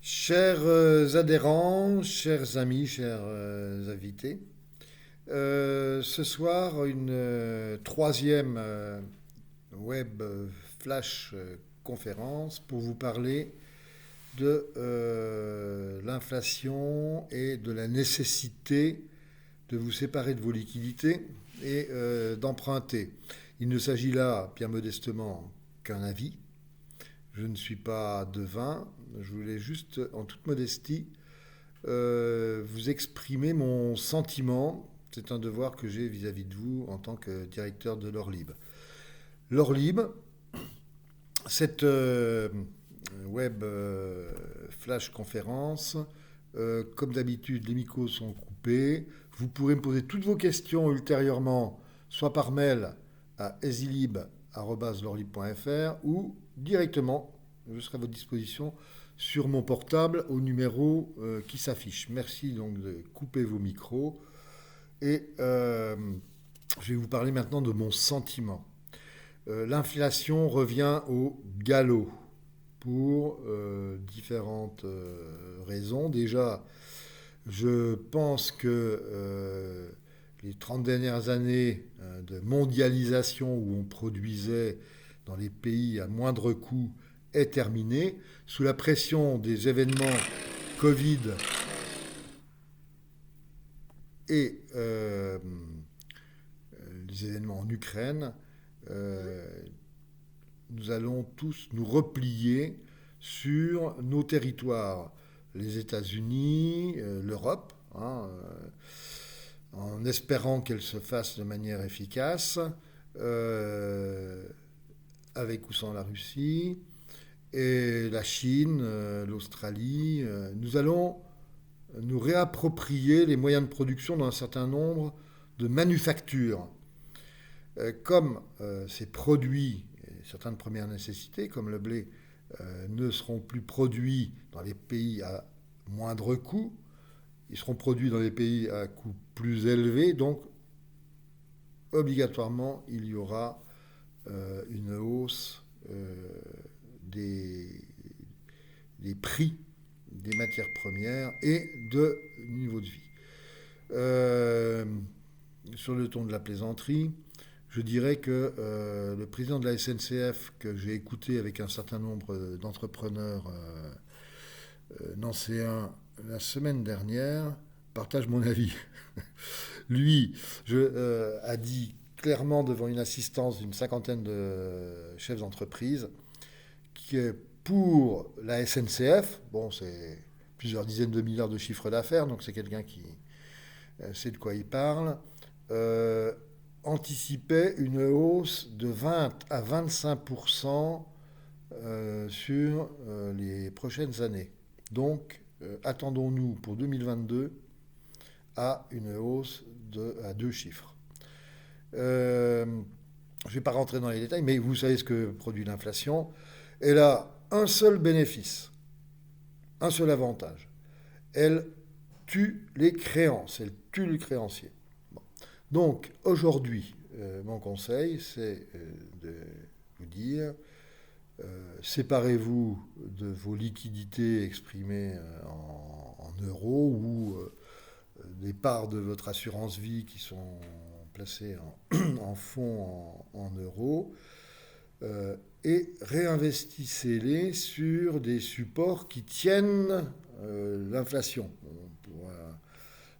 Chers adhérents, chers amis, chers invités, ce soir, une troisième web flash conférence pour vous parler de l'inflation et de la nécessité de vous séparer de vos liquidités et d'emprunter. Il ne s'agit là, bien modestement, qu'un avis. Je ne suis pas devin, je voulais juste, en toute modestie, vous exprimer mon sentiment. C'est un devoir que j'ai vis-à-vis de vous en tant que directeur de l'Orlib. L'Orlib, cette web flash conférence, comme d'habitude, les micros sont coupés. Vous pourrez me poser toutes vos questions ultérieurement, soit par mail à esilib@lorlib.fr ou directement, je serai à votre disposition sur mon portable au numéro qui s'affiche. Merci donc de couper vos micros et je vais vous parler maintenant de mon sentiment. L'inflation revient au galop pour différentes raisons. Déjà, je pense que les 30 dernières années de mondialisation où on produisait dans les pays à moindre coût est terminée. Sous la pression des événements Covid et les événements en Ukraine, nous allons tous nous replier sur nos territoires. Les États-Unis, l'Europe, en espérant qu'elle se fasse de manière efficace, avec ou sans la Russie, et la Chine, l'Australie. Nous allons nous réapproprier les moyens de production d'un certain nombre de manufactures. Comme ces produits, certains de première nécessité, comme le blé, ne seront plus produits dans les pays à moindre coût, ils seront produits dans les pays à coût plus élevé, donc obligatoirement il y aura une hausse des prix des matières premières et de niveau de vie. Sur le ton de la plaisanterie, je dirais que le président de la SNCF, que j'ai écouté avec un certain nombre d'entrepreneurs nancéens la semaine dernière, partage mon avis. Lui a dit clairement devant une assistance d'une cinquantaine de chefs d'entreprise que pour la SNCF, bon, c'est plusieurs dizaines de milliards de chiffre d'affaires, donc c'est quelqu'un qui sait de quoi il parle, anticipait une hausse de 20 à 25% sur les prochaines années. Donc, attendons-nous pour 2022 à une hausse à deux chiffres. Je ne vais pas rentrer dans les détails, mais vous savez ce que produit l'inflation. Elle a un seul bénéfice, un seul avantage. Elle tue les créances, elle tue le créancier. Bon. Donc aujourd'hui, mon conseil, c'est de vous dire, séparez-vous de vos liquidités exprimées en euros ou des parts de votre assurance vie qui sont placées en fonds en euros. Et réinvestissez-les sur des supports qui tiennent l'inflation. On pourra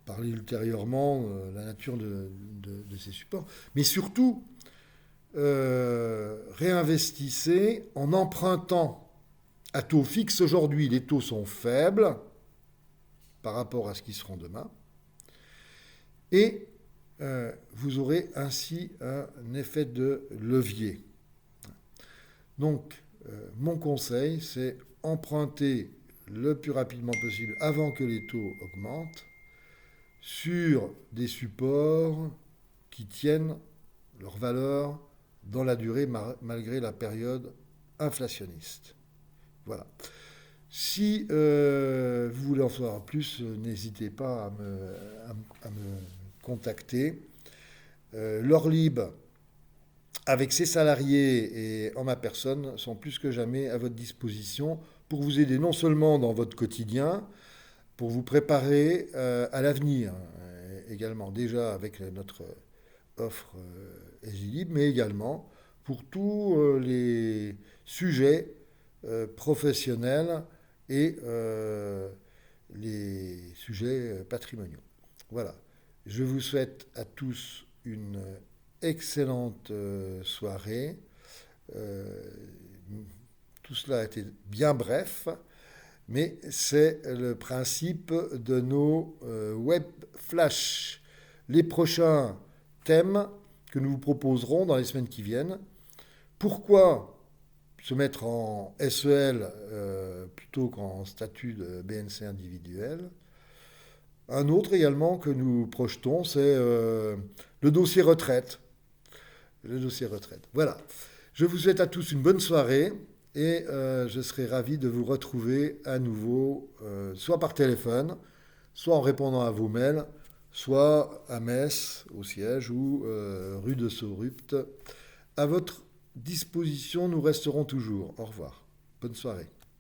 parler ultérieurement de la nature de ces supports. Mais surtout, réinvestissez en empruntant à taux fixe aujourd'hui. Les taux sont faibles par rapport à ce qu'ils seront demain. Et vous aurez ainsi un effet de levier. Donc, mon conseil, c'est emprunter le plus rapidement possible, avant que les taux augmentent, sur des supports qui tiennent leur valeur dans la durée, malgré la période inflationniste. Voilà. Si vous voulez en savoir plus, n'hésitez pas à me contacter. L'Orlib, avec ses salariés et en ma personne, sont plus que jamais à votre disposition pour vous aider non seulement dans votre quotidien, pour vous préparer à l'avenir également, déjà avec notre offre Egilib, mais également pour tous les sujets professionnels et les sujets patrimoniaux. Voilà. Je vous souhaite à tous une excellente soirée. Tout cela a été bien bref, mais c'est le principe de nos web flash. Les prochains thèmes que nous vous proposerons dans les semaines qui viennent. Pourquoi se mettre en SEL plutôt qu'en statut de BNC individuel? Un autre également que nous projetons, c'est le dossier retraite. Le dossier retraite. Voilà. Je vous souhaite à tous une bonne soirée et je serai ravi de vous retrouver à nouveau, soit par téléphone, soit en répondant à vos mails, soit à Metz, au siège, ou rue de Saurupt. À votre disposition, nous resterons toujours. Au revoir. Bonne soirée.